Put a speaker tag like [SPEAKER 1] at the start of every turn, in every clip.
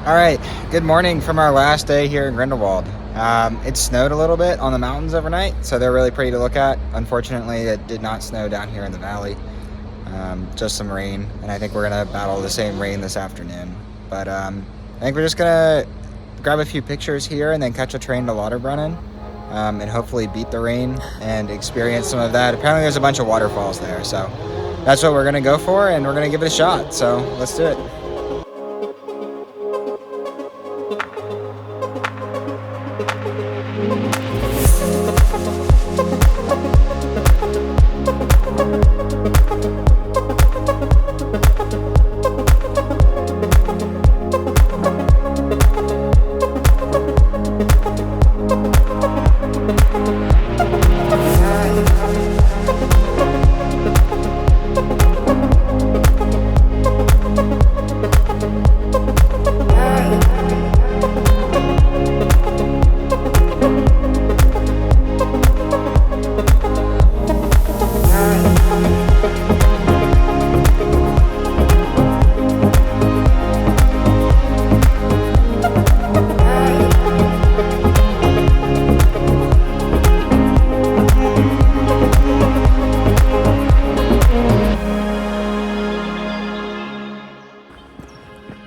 [SPEAKER 1] All right, good morning from our last day here in Grindelwald. It snowed a little bit on the mountains overnight, so they're really pretty to look at. Unfortunately, it did not snow down here in the valley, just some rain, and I think we're gonna battle the same rain this afternoon. But I think we're just gonna grab a few pictures here and then catch a train to Lauterbrunnen, and hopefully beat the rain and experience some of that. Apparently there's a bunch of waterfalls there, so that's what we're gonna go for, and we're gonna give it a shot, so let's do it.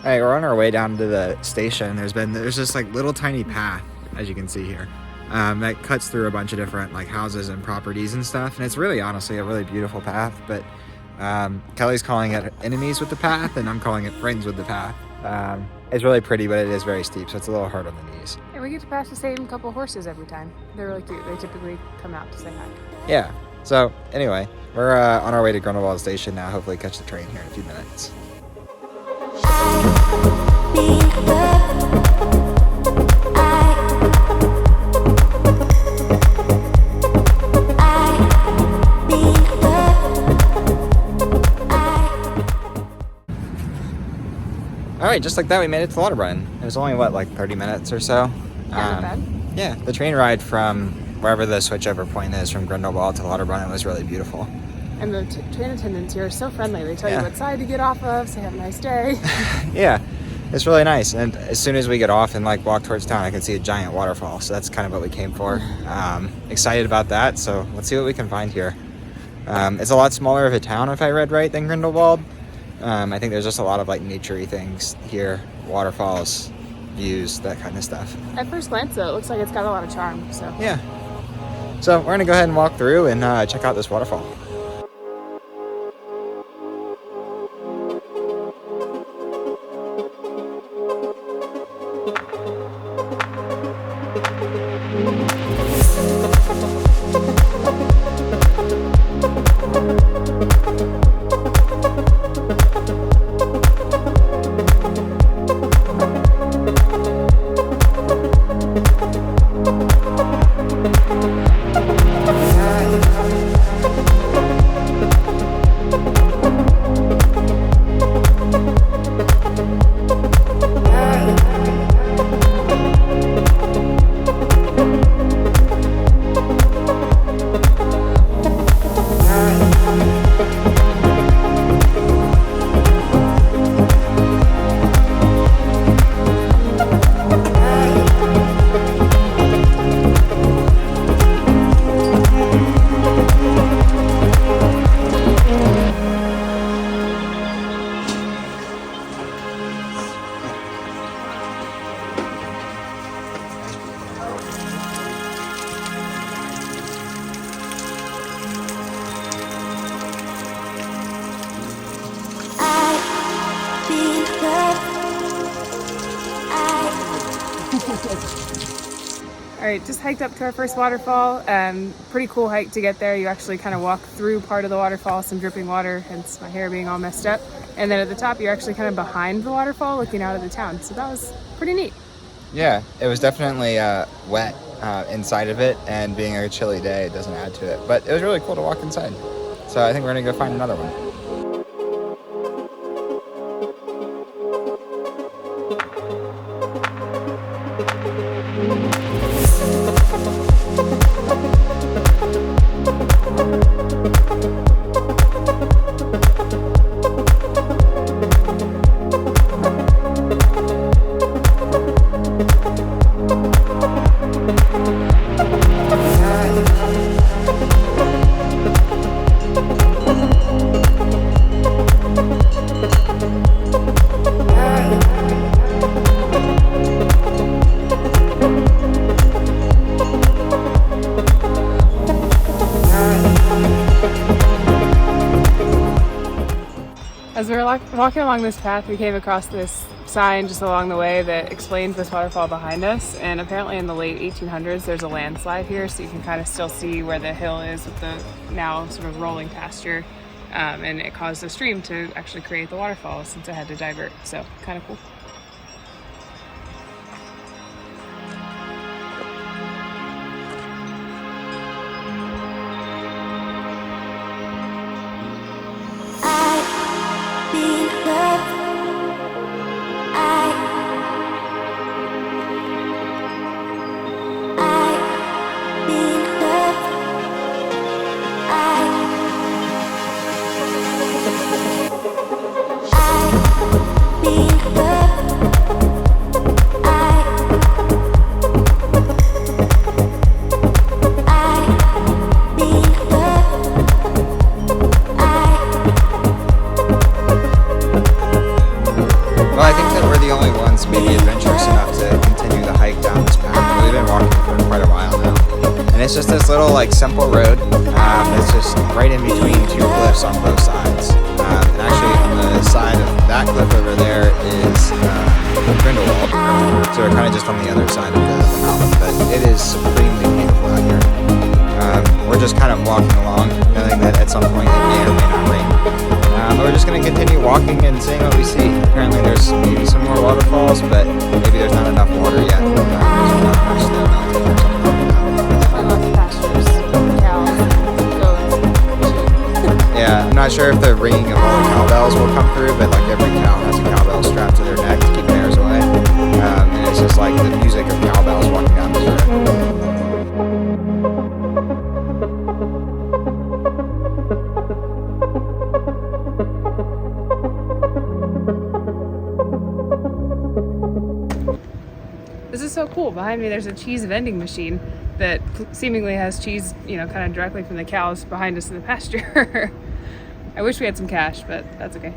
[SPEAKER 1] Alright, we're on our way down to the station. There's this like little tiny path, as you can see here, that cuts through a bunch of different like houses and properties and stuff, and it's really honestly a really beautiful path. But Kelly's calling it enemies with the path, and I'm calling it friends with the path. It's really pretty, but it is very steep, so it's a little hard on the knees.
[SPEAKER 2] And we get to pass the same couple horses every time. They're really cute. They typically come out to say hi.
[SPEAKER 1] Yeah. So anyway, we're on our way to Grindelwald Station now. Hopefully catch the train here in a few minutes. Alright, just like that we made it to Lauterbrunnen. It was only, what, like 30 minutes or so?
[SPEAKER 2] Not bad.
[SPEAKER 1] Yeah, the train ride from wherever the switchover point is from Grindelwald to Lauterbrunnen was really beautiful.
[SPEAKER 2] And the train attendants here are so friendly. They tell
[SPEAKER 1] Yeah.
[SPEAKER 2] you what side to get off of, say have a nice day.
[SPEAKER 1] Yeah, it's really nice. And as soon as we get off and like walk towards town, I can see a giant waterfall. So that's kind of what we came for. Excited about that. So let's see what we can find here. It's a lot smaller of a town, if I read right, than Grindelwald. I think there's just a lot of like nature-y things here, waterfalls, views, that kind of stuff.
[SPEAKER 2] At first glance, though, it looks like it's got a lot of charm. So
[SPEAKER 1] Yeah. So we're gonna go ahead and walk through and check out this waterfall.
[SPEAKER 2] All right, just hiked up to our first waterfall. Pretty cool hike to get there. You actually kind of walk through part of the waterfall, some dripping water, hence my hair being all messed up. And then at the top, you're actually kind of behind the waterfall looking out at the town. So that was pretty neat.
[SPEAKER 1] Yeah, it was definitely wet inside of it, and being a chilly day, it doesn't add to it. But it was really cool to walk inside. So I think we're gonna go find another one.
[SPEAKER 2] As we were walking along this path, we came across this sign just along the way that explains this waterfall behind us. And apparently in the late 1800s, there's a landslide here, so you can kind of still see where the hill is with the now sort of rolling pasture. And it caused the stream to actually create the waterfall since it had to divert. So kind of cool.
[SPEAKER 1] Maybe adventurous enough to continue the hike down this path. We've been walking for quite a while now, and it's just this little like simple road. It's just right in between two cliffs on both sides. And actually, on the side of that cliff over there is Grindelwald, so we're kind of just on the other side of the mountain. But it is supremely beautiful out here. We're just kind of walking along, knowing that at some point it may or may not rain. But we're just going to continue walking and seeing what we see. Apparently there's maybe some more waterfalls, but maybe there's not enough water yet. There's not much snow melting or something like that. Yeah, I'm not sure if the ringing of all the cowbells will come through, but like every cow has a cowbell strapped to their neck to keep bears away. And it's just like the music of cowbells walking down this road.
[SPEAKER 2] This is so cool. Behind me there's a cheese vending machine that seemingly has cheese, you know, kind of directly from the cows behind us in the pasture. I wish we had some cash, but that's okay.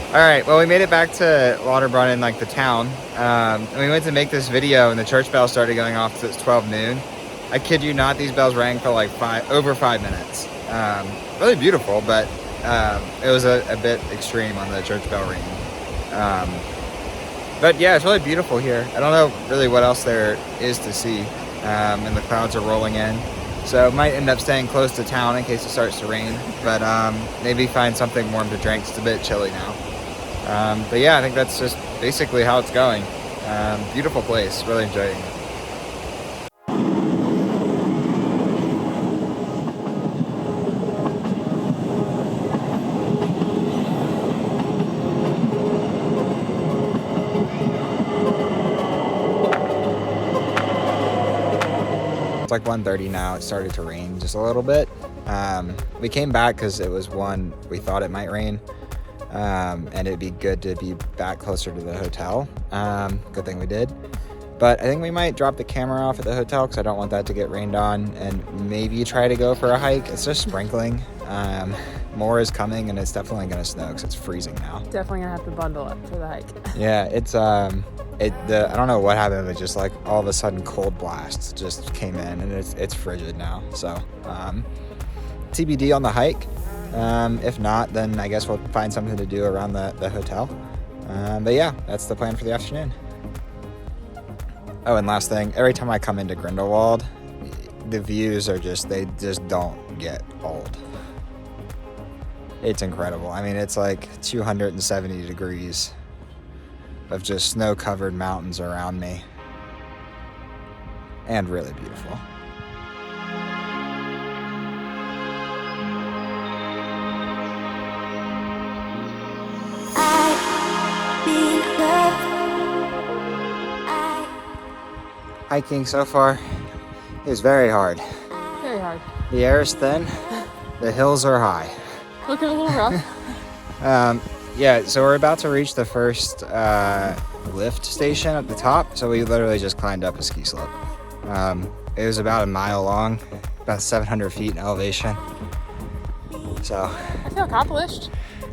[SPEAKER 1] All right, well, we made it back to Lauterbrunnen, like the town. And we went to make this video and the church bell started going off at 12 noon. I kid you not, these bells rang for like over 5 minutes. Really beautiful, but it was a bit extreme on the church bell ringing. But yeah, it's really beautiful here. I don't know really what else there is to see. And the clouds are rolling in. So might end up staying close to town in case it starts to rain. But maybe find something warm to drink. It's a bit chilly now. But yeah, I think that's just basically how it's going. Beautiful place, really enjoying it. It's like 1:30 now. It started to rain just a little bit. We came back because it was we thought it might rain. And it'd be good to be back closer to the hotel. Good thing we did. But I think we might drop the camera off at the hotel because I don't want that to get rained on, and maybe try to go for a hike. It's just sprinkling. More is coming, and it's definitely going to snow because it's freezing now.
[SPEAKER 2] Definitely gonna have to bundle up for the hike.
[SPEAKER 1] Yeah, it's I don't know what happened, but just like all of a sudden cold blasts just came in, and it's frigid now. So TBD on the hike. If not, then I guess we'll find something to do around the hotel. But yeah, that's the plan for the afternoon. Oh, and last thing, every time I come into Grindelwald, the views are they just don't get old. It's incredible. I mean, it's like 270 degrees of just snow-covered mountains around me. And really beautiful. Hiking so far is very hard.
[SPEAKER 2] Very hard.
[SPEAKER 1] The air is thin, the hills are high.
[SPEAKER 2] Looking a little rough.
[SPEAKER 1] Yeah, so we're about to reach the first lift station at the top, so we literally just climbed up a ski slope. It was about a mile long, about 700 feet in elevation. So
[SPEAKER 2] I feel accomplished.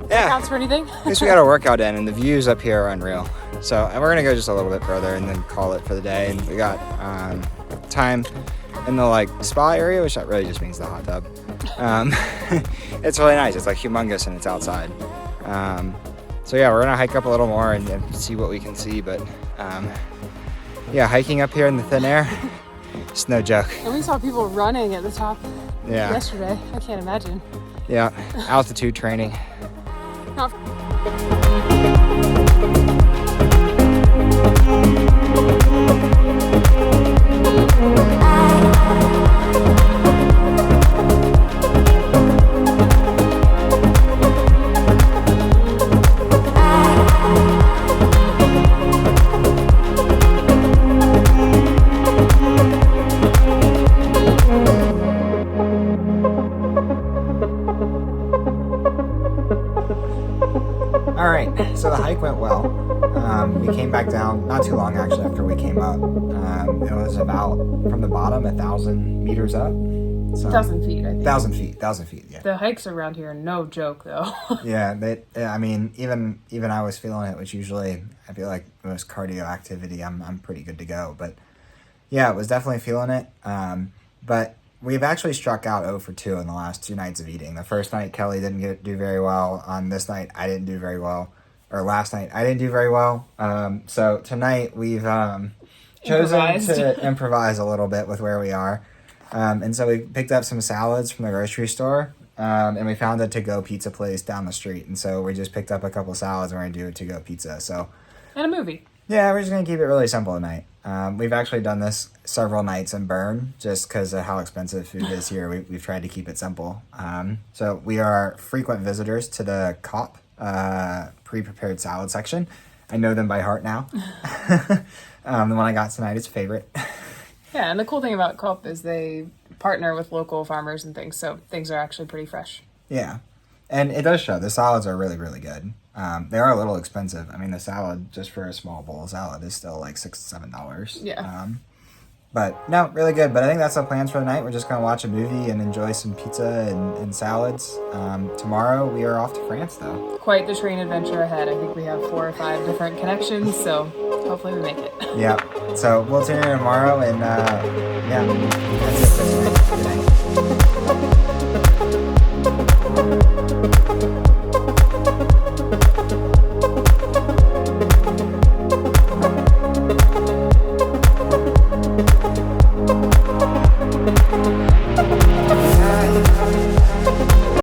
[SPEAKER 1] yeah,
[SPEAKER 2] Counts for anything.
[SPEAKER 1] at least we got our workout in, and the views up here are unreal. So, and we're gonna go just a little bit further and then call it for the day. And we got time in the like spa area, which that really just means the hot tub. It's really nice. It's like humongous and it's outside. So yeah, we're gonna hike up a little more and see what we can see. But yeah, hiking up here in the thin air, it's no joke.
[SPEAKER 2] And we saw people running at the top
[SPEAKER 1] Yeah,
[SPEAKER 2] yesterday. I can't imagine.
[SPEAKER 1] yeah, altitude training.
[SPEAKER 2] Not
[SPEAKER 1] All right, so the hike went well. We came back down not too long actually after we came up. It was about from the bottom 1,000 meters up. So
[SPEAKER 2] 1,000 feet, I think.
[SPEAKER 1] 1,000 feet, yeah.
[SPEAKER 2] The hikes around here are no joke, though.
[SPEAKER 1] Yeah, I mean, even I was feeling it, which usually I feel like most cardio activity, I'm pretty good to go. But yeah, it was definitely feeling it. But we've actually struck out 0 for 2 in the last 2 nights of eating. The first night, Kelly didn't do very well. On this night, I didn't do very well. Or last night, I didn't do very well. So tonight, we've chosen to improvise a little bit with where we are. And so we picked up some salads from the grocery store. And we found a to-go pizza place down the street. And so we just picked up a couple salads and we're going to do a to-go pizza. So
[SPEAKER 2] And a movie.
[SPEAKER 1] yeah, we're just going to keep it really simple tonight. We've actually done this several nights in Bern just because of how expensive food is here. We've tried to keep it simple. So we are frequent visitors to the COP pre-prepared salad section. I know them by heart now. The one I got tonight is favorite.
[SPEAKER 2] Yeah, and the cool thing about Coop is they partner with local farmers and things, so things are actually pretty fresh.
[SPEAKER 1] Yeah, and it does show. The salads are really, really good. They are a little expensive. I mean, the salad, just for a small bowl of salad, is still like $6 to $7.
[SPEAKER 2] Yeah.
[SPEAKER 1] But no, really good. But I think that's the plans for the night. We're just going to watch a movie and enjoy some pizza and salads. Tomorrow, we are off to France, though.
[SPEAKER 2] Quite the train adventure ahead. I think we have 4 or 5 different connections, so hopefully we make it.
[SPEAKER 1] Yeah. So we'll tune in tomorrow, and yeah, that's it for tonight. Good night.